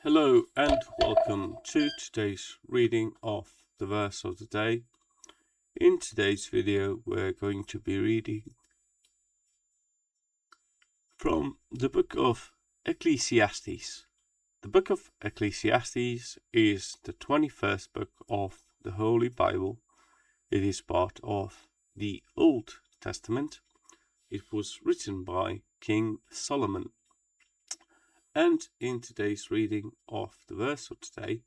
Hello and welcome to today's reading of the verse of the day. In today's video we're going to be reading from the book of Ecclesiastes. The book of Ecclesiastes is the 21st book of the Holy Bible. It is part of the Old Testament. It was written by King Solomon. And in today's reading of the verse of today,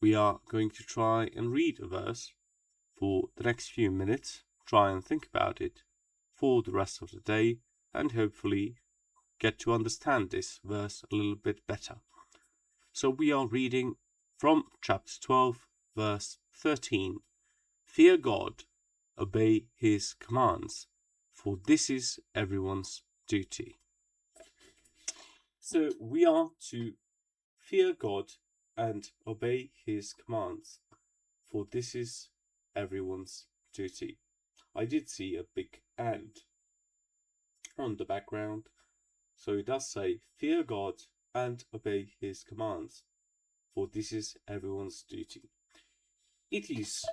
we are going to try and read a verse for the next few minutes, try and think about it for the rest of the day, and hopefully get to understand this verse a little bit better. So we are reading from chapter 12, verse 13. Fear God, obey his commands, for this is everyone's duty. So we are to fear God and obey his commands, for this is everyone's duty. I did see a big "and" on the background, so it does say, fear God and obey his commands, for this is everyone's duty. It is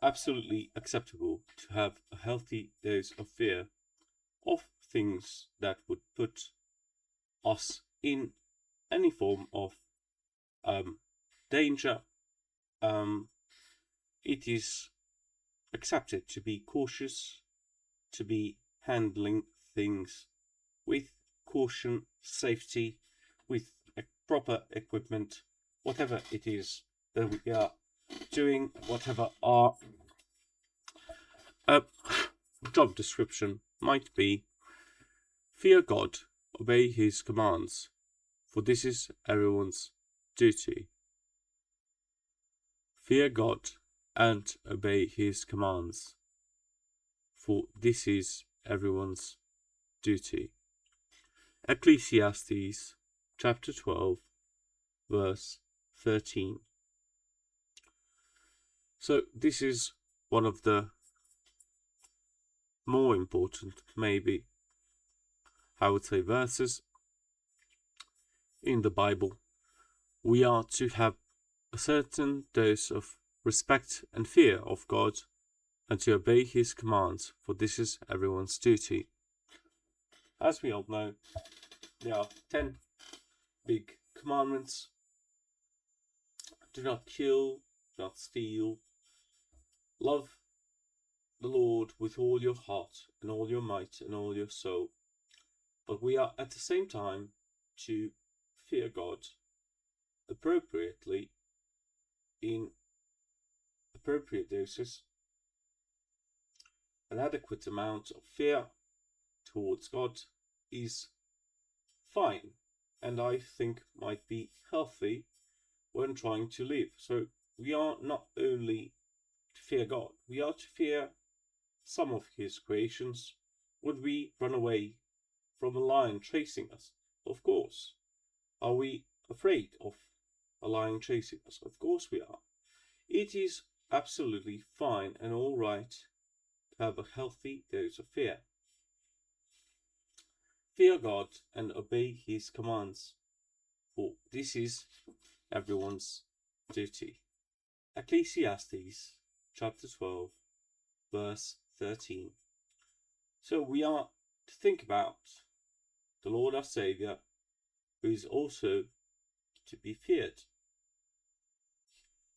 absolutely acceptable to have a healthy dose of fear of things that would put us in any form of danger. It is accepted to be cautious, to be handling things with caution, safety, with proper equipment, whatever it is that we are doing, whatever our job description might be. Fear God, obey his commands, for this is everyone's duty. Fear God and obey his commands, for this is everyone's duty. Ecclesiastes chapter 12, verse 13. So this is one of the more important, maybe, I would say, verses in the Bible. We are to have a certain dose of respect and fear of God and to obey his commands, for this is everyone's duty. As we all know, there are 10 big commandments. Do not kill, do not steal, love the Lord with all your heart and all your might and all your soul. But we are at the same time to fear God appropriately, in appropriate doses. An adequate amount of fear towards God is fine, and I think might be healthy when trying to live. So we are not only to fear God, we are to fear some of his creations. Would we run away from a lion chasing us? Of course. Are we afraid of a lion chasing us? Of course we are. It is absolutely fine and all right to have a healthy dose of fear. Fear God and obey his commands, for this is everyone's duty. Ecclesiastes chapter 12, verse 13. So we are to think about the Lord our Saviour, who is also to be feared.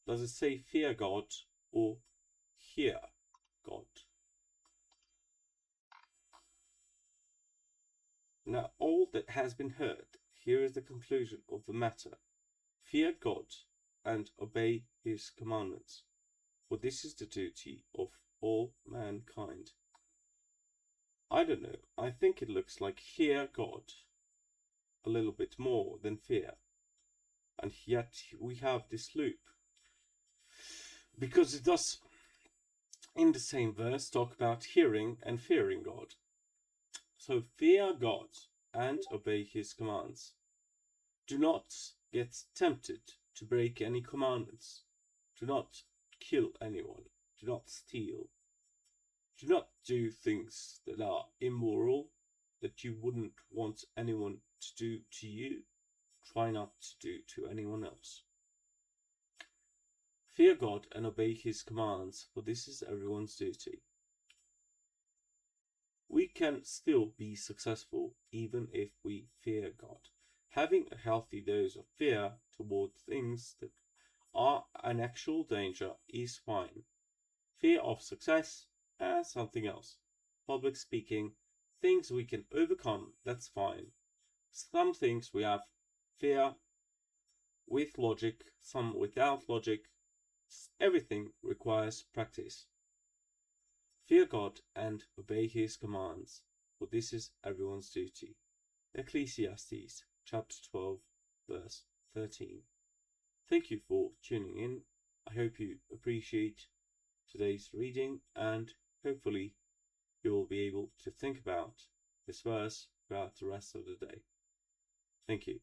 Does it say fear God or hear God? Now all that has been heard, here is the conclusion of the matter. Fear God and obey his commandments, for this is the duty of all mankind. I don't know, I think it looks like hear God a little bit more than fear. And yet we have this loop, because it does in the same verse talk about hearing and fearing God. So fear God and obey his commands. Do not get tempted to break any commandments. Do not kill anyone. Do not steal. Do not do things that are immoral, that you wouldn't want anyone to do to you. try not to do to anyone else. Fear God and obey His commands, for this is everyone's duty. We can still be successful even if we fear God. Having a healthy dose of fear toward things that are an actual danger is fine. Fear of success and something else. Public speaking, things we can overcome, that's fine. Some things we have fear with logic, some without logic. Everything requires practice. Fear God and obey His commands, for this is everyone's duty. Ecclesiastes chapter 12, verse 13. Thank you for tuning in. I hope you appreciate today's reading, and hopefully you will be able to think about this verse throughout the rest of the day. Thank you.